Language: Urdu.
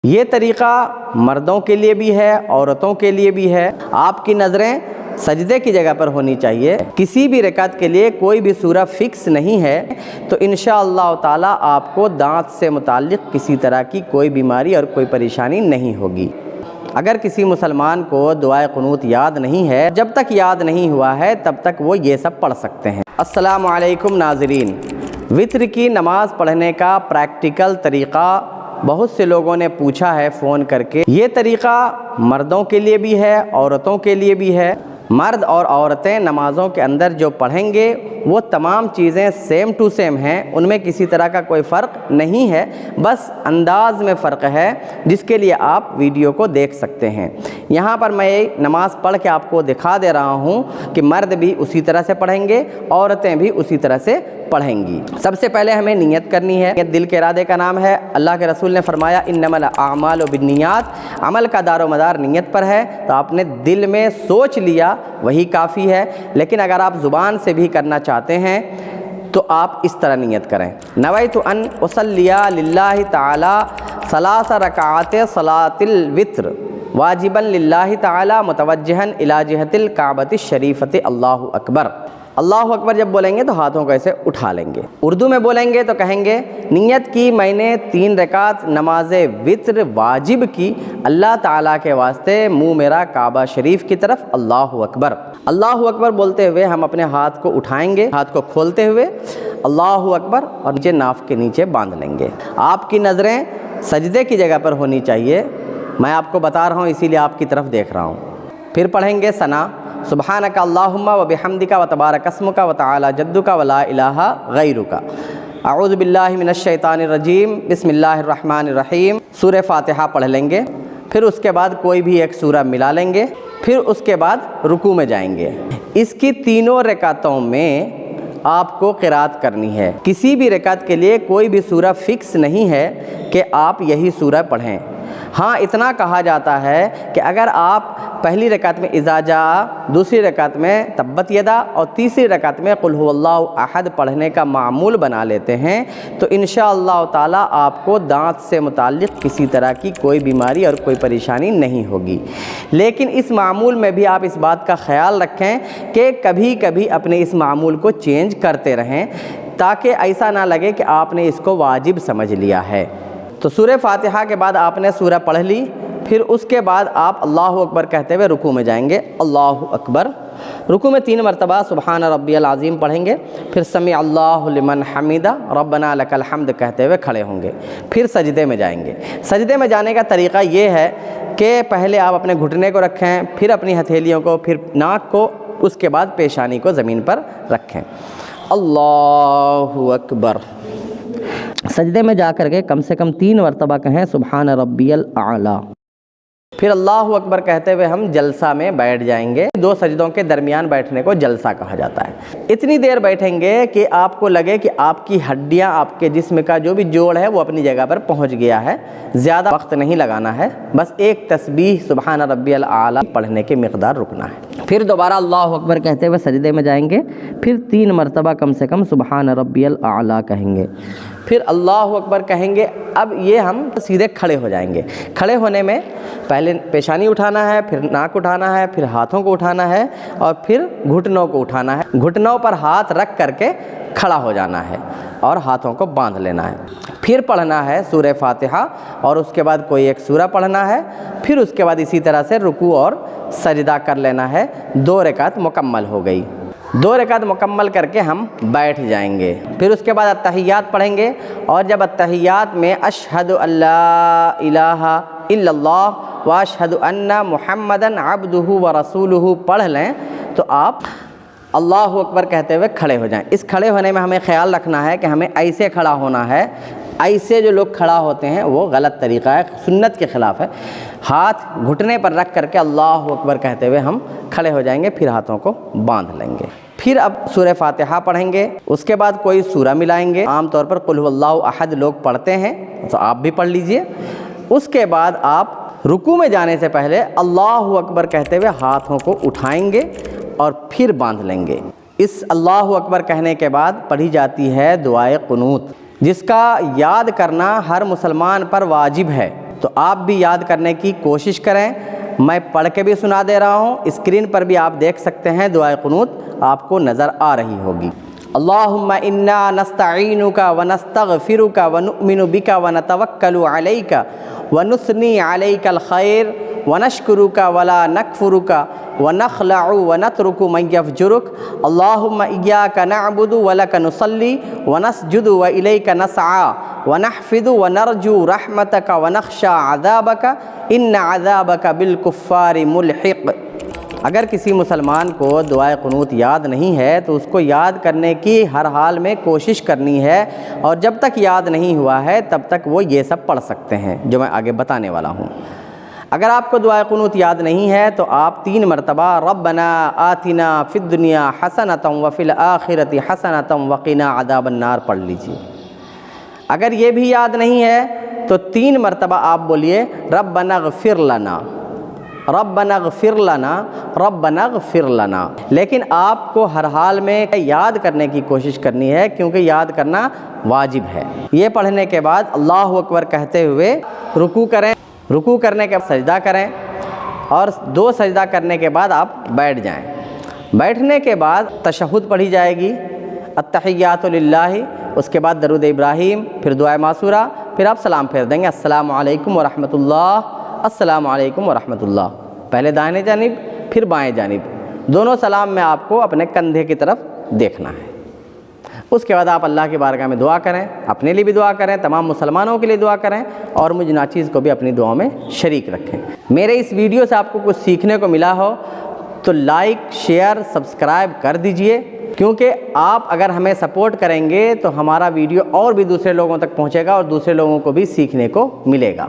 یہ طریقہ مردوں کے لیے بھی ہے، عورتوں کے لیے بھی ہے۔ آپ کی نظریں سجدے کی جگہ پر ہونی چاہیے۔ کسی بھی رکعت کے لیے کوئی بھی سورہ فکس نہیں ہے، تو انشاءاللہ تعالی آپ کو دانت سے متعلق کسی طرح کی کوئی بیماری اور کوئی پریشانی نہیں ہوگی۔ اگر کسی مسلمان کو دعائے قنوت یاد نہیں ہے، جب تک یاد نہیں ہوا ہے تب تک وہ یہ سب پڑھ سکتے ہیں۔ السلام علیکم ناظرین، وتر کی نماز پڑھنے کا پریکٹیکل طریقہ بہت سے لوگوں نے پوچھا ہے فون کر کے۔ یہ طریقہ مردوں کے لیے بھی ہے، عورتوں کے لیے بھی ہے۔ مرد اور عورتیں نمازوں کے اندر جو پڑھیں گے وہ تمام چیزیں سیم ٹو سیم ہیں، ان میں کسی طرح کا کوئی فرق نہیں ہے، بس انداز میں فرق ہے، جس کے لیے آپ ویڈیو کو دیکھ سکتے ہیں۔ یہاں پر میں نماز پڑھ کے آپ کو دکھا دے رہا ہوں کہ مرد بھی اسی طرح سے پڑھیں گے، عورتیں بھی اسی طرح سے پڑھیں گی۔ سب سے پہلے ہمیں نیت کرنی ہے۔ دل کے ارادے کا نام ہے۔ اللہ کے رسول نے فرمایا انما الاعمال بالنیات، عمل کا دار و مدار نیت پر ہے، تو آپ نے دل میں سوچ لیا وہی کافی ہے، لیکن اگر آپ زبان سے بھی کرنا چاہتے ہیں تو آپ اس طرح نیت کریں۔ نویت ان اصلی للہ تعالی ثلاث رکعات صلاۃ الوتر واجبا للہ تعالی متوجہا الی جہۃ الکعبۃ الشریفۃ اللہ اکبر۔ اللہ اکبر جب بولیں گے تو ہاتھوں کو ایسے اٹھا لیں گے۔ اردو میں بولیں گے تو کہیں گے نیت کی میں نے 3 رکعت نماز وتر واجب کی، اللہ تعالیٰ کے واسطے منہ میرا کعبہ شریف کی طرف، اللہ اکبر۔ اللہ اکبر بولتے ہوئے ہم اپنے ہاتھ کو اٹھائیں گے، ہاتھ کو کھولتے ہوئے اللہ اکبر، اور نیچے ناف کے نیچے باندھ لیں گے۔ آپ کی نظریں سجدے کی جگہ پر ہونی چاہیے، میں آپ کو بتا رہا ہوں اسی لیے آپ کی طرف دیکھ رہا ہوں۔ پھر پڑھیں گے ثنا، سبحانک اللہم و بحمدک و تبارک اسمک و تعالی جدک و لا الہ غیرک۔ اعوذ باللہ من الشیطان الرجیم، بسم اللہ الرحمن الرحیم۔ سورہ فاتحہ پڑھ لیں گے، پھر اس کے بعد کوئی بھی ایک سورہ ملا لیں گے، پھر اس کے بعد رکوع میں جائیں گے۔ اس کی تینوں رکعتوں میں آپ کو قرات کرنی ہے۔ کسی بھی رکعت کے لیے کوئی بھی سورہ فکس نہیں ہے کہ آپ یہی سورہ پڑھیں۔ ہاں اتنا کہا جاتا ہے کہ اگر آپ پہلی رکعت میں اذا جاء، دوسری رکعت میں تبت یدا اور تیسری رکعت میں قل هو اللہ احد پڑھنے کا معمول بنا لیتے ہیں تو انشاءاللہ تعالی آپ کو دانت سے متعلق کسی طرح کی کوئی بیماری اور کوئی پریشانی نہیں ہوگی۔ لیکن اس معمول میں بھی آپ اس بات کا خیال رکھیں کہ کبھی کبھی اپنے اس معمول کو چینج کرتے رہیں، تاکہ ایسا نہ لگے کہ آپ نے اس کو واجب سمجھ لیا ہے۔ تو سورہ فاتحہ کے بعد آپ نے سورہ پڑھ لی، پھر اس کے بعد آپ اللہ اکبر کہتے ہوئے رکوع میں جائیں گے، اللہ اکبر۔ رکوع میں 3 مرتبہ سبحان ربی العظیم پڑھیں گے، پھر سمع اللہ لمن حمیدہ ربنا لک الحمد کہتے ہوئے کھڑے ہوں گے، پھر سجدے میں جائیں گے۔ سجدے میں جانے کا طریقہ یہ ہے کہ پہلے آپ اپنے گھٹنے کو رکھیں، پھر اپنی ہتھیلیوں کو، پھر ناک کو، اس کے بعد پیشانی کو زمین پر رکھیں۔ اللہ اکبر۔ سجدے میں جا کر کے کم سے کم 3 مرتبہ کہیں سبحان ربی الاعلی، پھر اللہ اکبر کہتے ہوئے ہم جلسہ میں بیٹھ جائیں گے۔ 2 سجدوں کے درمیان بیٹھنے کو جلسہ کہا جاتا ہے۔ اتنی دیر بیٹھیں گے کہ آپ کو لگے کہ آپ کی ہڈیاں، آپ کے جسم کا جو بھی جوڑ ہے وہ اپنی جگہ پر پہنچ گیا ہے۔ زیادہ وقت نہیں لگانا ہے، بس ایک تسبیح سبحان ربی الاعلی پڑھنے کی مقدار رکنا ہے۔ پھر دوبارہ اللہ اکبر کہتے ہوئے سجدے میں جائیں گے، پھر 3 مرتبہ کم سے کم سبحان ربی الاعلی کہیں گے، پھر اللہ اکبر کہیں گے۔ اب یہ ہم سیدھے کھڑے ہو جائیں گے۔ کھڑے ہونے میں پہلے پیشانی اٹھانا ہے، پھر ناک اٹھانا ہے، پھر ہاتھوں کو اٹھانا ہے، اور پھر گھٹنوں کو اٹھانا ہے۔ گھٹنوں پر ہاتھ رکھ کر کے کھڑا ہو جانا ہے اور ہاتھوں کو باندھ لینا ہے۔ پھر پڑھنا ہے سورہ فاتحہ، اور اس کے بعد کوئی ایک سورہ پڑھنا ہے، پھر اس کے بعد اسی طرح سے رکوع اور سجدہ کر لینا ہے۔ 2 رکعت مکمل ہو گئی۔ 2 رکعت مکمل کر کے ہم بیٹھ جائیں گے، پھر اس کے بعد التحیات پڑھیں گے، اور جب التحیات میں اشہد ان لا الہ الا اللہ واشہد ان محمدن عبدہ ورسولہ پڑھ لیں تو آپ اللہ اکبر کہتے ہوئے کھڑے ہو جائیں۔ اس کھڑے ہونے میں ہمیں خیال رکھنا ہے کہ ہمیں ایسے کھڑا ہونا ہے، ایسے جو لوگ کھڑا ہوتے ہیں وہ غلط طریقہ ہے، سنت کے خلاف ہے۔ ہاتھ گھٹنے پر رکھ کر کے اللہ اکبر کہتے ہوئے ہم کھڑے ہو جائیں گے، پھر ہاتھوں کو باندھ لیں گے۔ پھر اب سورہ فاتحہ پڑھیں گے، اس کے بعد کوئی سورہ ملائیں گے۔ عام طور پر قل هو اللہ احد لوگ پڑھتے ہیں تو آپ بھی پڑھ لیجئے۔ اس کے بعد آپ رکوع میں جانے سے پہلے اللہ اکبر کہتے ہوئے ہاتھوں کو اٹھائیں گے اور پھر باندھ لیں گے۔ اس اللہ اکبر کہنے کے بعد پڑھی جاتی ہے دعائے قنوت، جس کا یاد کرنا ہر مسلمان پر واجب ہے۔ تو آپ بھی یاد کرنے کی کوشش کریں. میں پڑھ کے بھی سنا دے رہا ہوں, اسکرین پر بھی آپ دیکھ سکتے ہیں, دعائے قنوت آپ کو نظر آ رہی ہوگی. اللہم انا نستعینک ونستغفرک ونؤمن بک ونتوکل علیک ونثنی علیک الخیر ونشکرک ولا نکفرک ونخلع ونترک من یفجرک. اللہم ایاک نعبد ولک نصلی ونسجد والیک نسعی ونحفظ ونرجو رحمتک ونخشى عذابک ان عذابک بالکفار ملحق. اگر کسی مسلمان کو دعائے قنوت یاد نہیں ہے تو اس کو یاد کرنے کی ہر حال میں کوشش کرنی ہے, اور جب تک یاد نہیں ہوا ہے تب تک وہ یہ سب پڑھ سکتے ہیں جو میں آگے بتانے والا ہوں. اگر آپ کو دعائے قنوت یاد نہیں ہے تو آپ 3 مرتبہ ربنا آتنا فی الدنیا حسنۃ وفی الآخرۃ حسنۃ وقنا عذاب النار پڑھ لیجیے. اگر یہ بھی یاد نہیں ہے تو 3 مرتبہ آپ بولیے ربنا اغفر لنا ربنا اغفر لنا ربنا اغفر لنا. لیکن آپ کو ہر حال میں یاد کرنے کی کوشش کرنی ہے کیونکہ یاد کرنا واجب ہے. یہ پڑھنے کے بعد اللہ اکبر کہتے ہوئے رکوع کریں, رکوع کرنے کے بعد سجدہ کریں, اور 2 سجدہ کرنے کے بعد آپ بیٹھ جائیں. بیٹھنے کے بعد تشہد پڑھی جائے گی, التحیات للہ, اس کے بعد درود ابراہیم, پھر دعائے معصورہ, پھر آپ سلام پھیر دیں گے السلام علیکم ورحمۃ اللہ, السلام علیکم ورحمۃ اللہ. پہلے دائیں جانب پھر بائیں جانب, دونوں سلام میں آپ کو اپنے کندھے کی طرف دیکھنا ہے. اس کے بعد آپ اللہ کی بارگاہ میں دعا کریں, اپنے لیے بھی دعا کریں, تمام مسلمانوں کے لیے دعا کریں, اور مجھ ناچیز کو بھی اپنی دعاؤں میں شریک رکھیں. میرے اس ویڈیو سے آپ کو کچھ سیکھنے کو ملا ہو تو لائک شیئر سبسکرائب کر دیجئے, کیونکہ آپ اگر ہمیں سپورٹ کریں گے تو ہمارا ویڈیو اور بھی دوسرے لوگوں تک پہنچے گا اور دوسرے لوگوں کو بھی سیکھنے کو ملے گا.